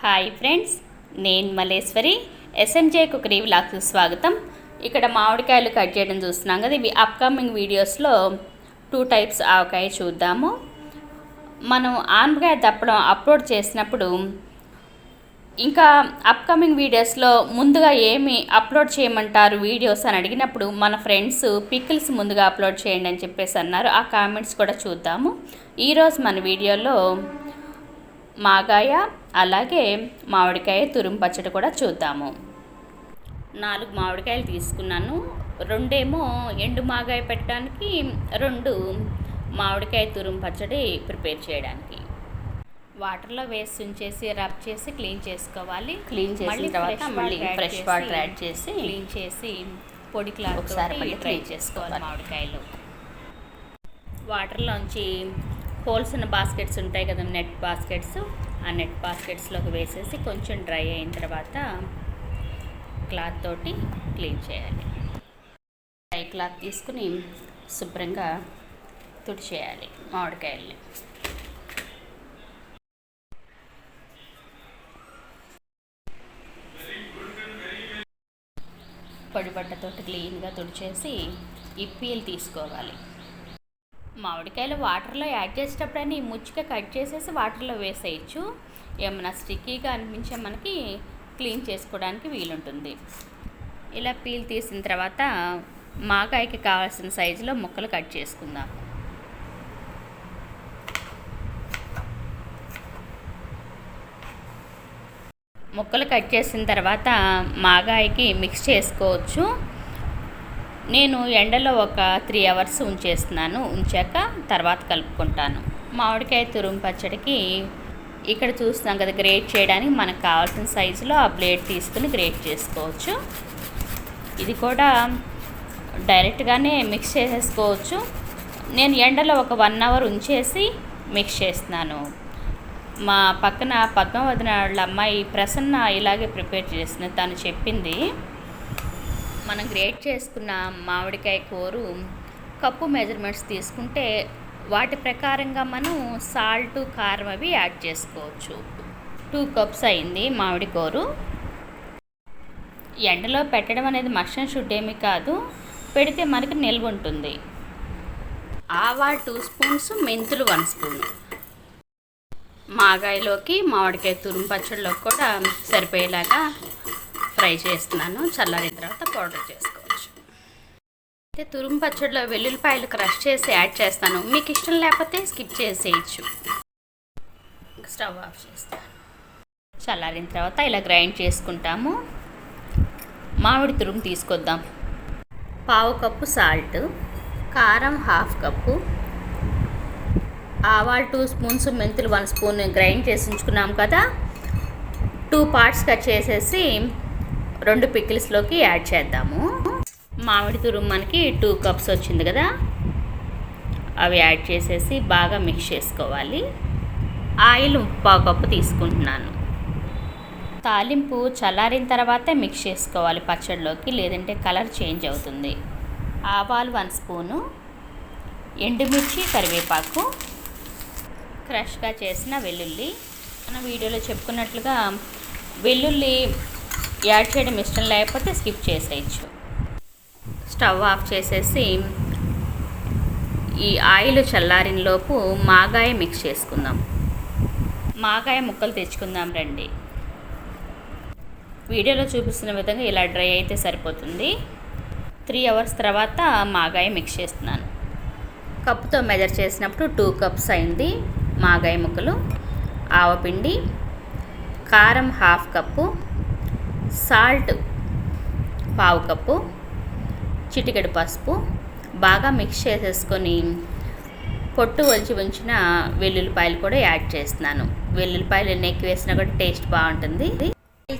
Hi friends, నేను Malleswari. SMJ cookery వ్లాగ్స్కి స్వాగతం. ఇక్కడ మామిడికాయలు కట్ చేయడం చూస్తున్నాం కదా. ఇవి అప్కమింగ్ వీడియోస్లో 2 టైప్స్ ఆవకాయ చూద్దాము. మనం ఆనపకాయ దప్పడం అప్లోడ్ చేసినప్పుడు ఇంకా అప్కమింగ్ వీడియోస్లో ముందుగా ఏమి అప్లోడ్ చేయమంటారు వీడియోస్ అని అడిగినప్పుడు మన ఫ్రెండ్స్ పికిల్స్ ముందుగా అప్లోడ్ చేయండి అని చెప్పేసి అన్నారు. ఆ కామెంట్స్ కూడా చూద్దాము. ఈరోజు మన వీడియోలో మాగాయ అలాగే మామిడికాయ తురుము పచ్చడి కూడా చూద్దాము. 4 మామిడికాయలు తీసుకున్నాను. 2 ఏమో ఎండు మాగాయ పెట్టడానికి, 2 మామిడికాయ తురుము పచ్చడి ప్రిపేర్ చేయడానికి. వాటర్లో వేసి ఉంచేసి రబ్ చేసి క్లీన్ చేసుకోవాలి. క్లీన్ చేసిన తర్వాత మళ్ళీ ఫ్రెష్ వాటర్ యాడ్ చేసి క్లీన్ చేసి పొడి క్లాత్ ఒకసారి ట్రై చేసుకోవాలి. మామిడికాయలు వాటర్లోంచి హోల్స్ ఉన్న బాస్కెట్స్ ఉంటాయి కదా, నెట్ బాస్కెట్స్, ఆ నెట్ బాస్కెట్స్లోకి వేసేసి కొంచెం డ్రై అయిన తర్వాత క్లాత్ తోటి క్లీన్ చేయాలి. డ్రై క్లాత్ తీసుకుని శుభ్రంగా తుడిచేయాలి మామిడికాయల్ని. పొడి బట్టతోటి క్లీన్గా తుడిచేసి ఈ పీల్ తీసుకోవాలి. మామిడికాయలు వాటర్లో యాడ్ చేసేటప్పుడని ముచ్చుగా కట్ చేసేసి వాటర్లో వేసేయచ్చు. ఏమైనా స్టిక్కీగా అనిపించే మనకి క్లీన్ చేసుకోవడానికి వీలుంటుంది. ఇలా పీల్ తీసిన తర్వాత మాగాయకి కావాల్సిన సైజులో ముక్కలు కట్ చేసుకుందాం. ముక్కలు కట్ చేసిన తర్వాత మాగాయకి మిక్స్ చేసుకోవచ్చు. నేను ఎండలో ఒక 3 అవర్స్ ఉంచాక తర్వాత కలుపుకుంటాను. మామిడికాయ తురుము పచ్చడికి ఇక్కడ చూస్తున్నాం కదా, గ్రేట్ చేయడానికి మనకు కావాల్సిన సైజులో ఆ బ్లేడ్ తీసుకుని గ్రేట్ చేసుకోవచ్చు. ఇది కూడా డైరెక్ట్గానే మిక్స్ చేసేసుకోవచ్చు. నేను ఎండలో ఒక 1 అవర్ ఉంచేసి మిక్స్ చేస్తున్నాను. మా పక్కన పద్మవదిన వాళ్ళ అమ్మాయి ప్రసన్న ఇలాగే ప్రిపేర్ చేసిన తను చెప్పింది. మనం గ్రేట్ చేసుకున్న మామిడికాయ కూరు కప్పు మెజర్మెంట్స్ తీసుకుంటే వాటి ప్రకారంగా మనం సాల్ట్, కారం అవి యాడ్ చేసుకోవచ్చు. 2 కప్స్ అయింది మామిడి కూరు. ఎండలో పెట్టడం అనేది మస్ట్ అండ్ షుడ్ ఏమీ కాదు, పెడితే మనకి నిల్వ ఉంటుంది. ఆవాలు 2 స్పూన్స్, మెంతులు 1 స్పూన్. మాగాయలోకి మామిడికాయ తురుము పచ్చడిలోకి కూడా సరిపోయేలాగా ఫ్రై చేస్తున్నాను. చల్లారిన తర్వాత పౌడర్ చేసుకోవచ్చు. అయితే తురుము పచ్చడిలో వెల్లుల్లిపాయలు క్రష్ చేసి యాడ్ చేస్తాను. మీకు ఇష్టం లేకపోతే స్కిప్ చేసేయచ్చు. స్టవ్ ఆఫ్ చేస్తాను. చల్లారిన తర్వాత ఇలా గ్రైండ్ చేసుకుంటాము. మామిడి తురుము తీసుకొద్దాం. 1/2 కప్పు సాల్ట్, కారం 1/2 కప్పు, ఆవాలు 2 స్పూన్స్, మెంతులు 1 స్పూన్ గ్రైండ్ చేసి ఉంచుకున్నాం కదా. 2 పార్ట్స్ కట్ చేసేసి 2 పికిల్స్లోకి యాడ్ చేద్దాము. మామిడి తురుము మనకి 2 కప్స్ వచ్చింది కదా, అవి యాడ్ చేసేసి బాగా మిక్స్ చేసుకోవాలి. ఆయిల్ 1/4 కప్పు తీసుకుంటున్నాను. తాలింపు చల్లారిన తర్వాతే మిక్స్ చేసుకోవాలి పచ్చడిలోకి, లేదంటే కలర్ చేంజ్ అవుతుంది. ఆవాలు 1 స్పూను, ఎండుమిర్చి, కరివేపాకు, క్రష్గా చేసిన వెల్లుల్లి. మన వీడియోలో చెప్పుకున్నట్లుగా వెల్లుల్లి యాడ్ చేయడం ఇష్టం లేకపోతే స్కిప్ చేసేయచ్చు. స్టవ్ ఆఫ్ చేసేసి ఈ ఆయిల్ చల్లారినలోపు మాగాయ మిక్స్ చేసుకుందాం. మాగాయ ముక్కలు తెచ్చుకుందాం రండి. వీడియోలో చూపిస్తున్న విధంగా ఇలా డ్రై అయితే సరిపోతుంది. 3 అవర్స్ తర్వాత మాగాయ మిక్స్ చేస్తున్నాను. కప్పుతో మెజర్ చేసినప్పుడు 2 కప్స్ అయింది మాగాయ ముక్కలు. ఆవపిండి, కారం 1/2 కప్పు, సాల్ట్ 1/4 కప్పు, చిటికెడు పసుపు. బాగా మిక్స్ చేసేసుకొని పొట్టు ఒలిచి ఉంచిన వెల్లుల్లిపాయలు కూడా యాడ్ చేస్తున్నాను. వెల్లుల్లిపాయలు ఎన్ని ఎక్కువ వేసినా కూడా టేస్ట్ బాగుంటుంది.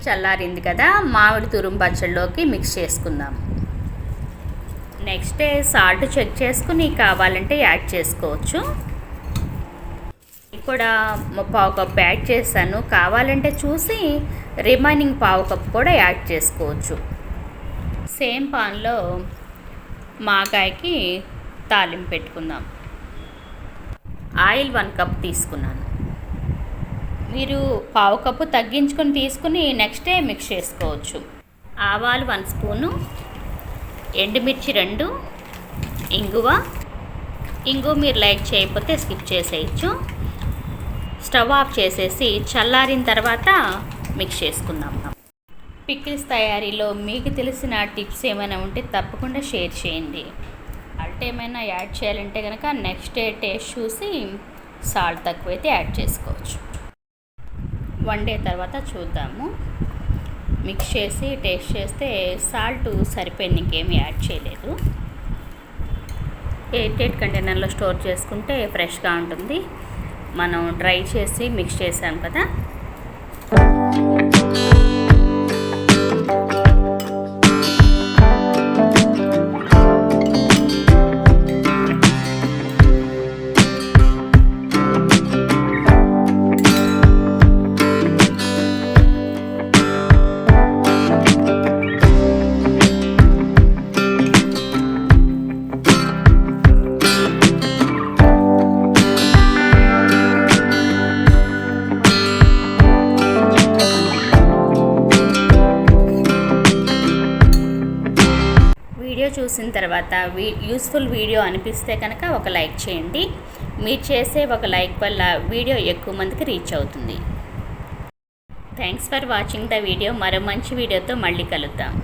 చల్లారింది కదా, మామిడి తురుము పచ్చడిలోకి మిక్స్ చేసుకుందాం. నెక్స్ట్ డే సాల్ట్ చెక్ చేసుకుని కావాలంటే యాడ్ చేసుకోవచ్చు. కూడా 1/4 కప్పు యాడ్ చేశాను. కావాలంటే చూసి రిమైనింగ్ 1/4 కప్పు కూడా యాడ్ చేసుకోవచ్చు. సేమ్ పాన్లో మాగాయకి తాలింపు పెట్టుకుందాం. ఆయిల్ 1 కప్ తీసుకున్నాను. మీరు పావు కప్పు తగ్గించుకొని తీసుకుని నెక్స్ట్ డే మిక్స్ చేసుకోవచ్చు. ఆవాలు 1 స్పూను, ఎండుమిర్చి 2, ఇంగువ మీరు లైక్ చేయకపోతే స్కిప్ చేసేయచ్చు. స్టవ్ ఆఫ్ చేసేసి చల్లారిన తర్వాత మిక్స్ చేసుకుందాం. పికిల్స్ తయారీలో మీకు తెలిసిన టిప్స్ ఏమైనా ఉంటే తప్పకుండా షేర్ చేయండి. సాల్ట్ ఏమైనా యాడ్ చేయాలంటే కనుక నెక్స్ట్ డే టేస్ట్ చూసి సాల్ట్ తక్కువైతే యాడ్ చేసుకోవచ్చు. 1 డే తర్వాత చూద్దాము. మిక్స్ చేసి టేస్ట్ చేస్తే సాల్ట్ సరిపోయింది, ఇంకేమీ యాడ్ చేయలేదు. ఎయిర్టైట్ కంటైనర్లో స్టోర్ చేసుకుంటే ఫ్రెష్గా ఉంటుంది. మనం డ్రై చేసి మిక్స్ చేసాం కదా. వీడియో చూసిన తర్వాత యూస్ఫుల్ వీడియో అనిపిస్తే కనుక ఒక లైక్ చేయండి. మీరు చేసే ఒక లైక్ వల్ల వీడియో ఎక్కువ మందికి రీచ్ అవుతుంది. Thanks for watching the video. మరో మంచి వీడియోతో మళ్ళీ కలుద్దాం.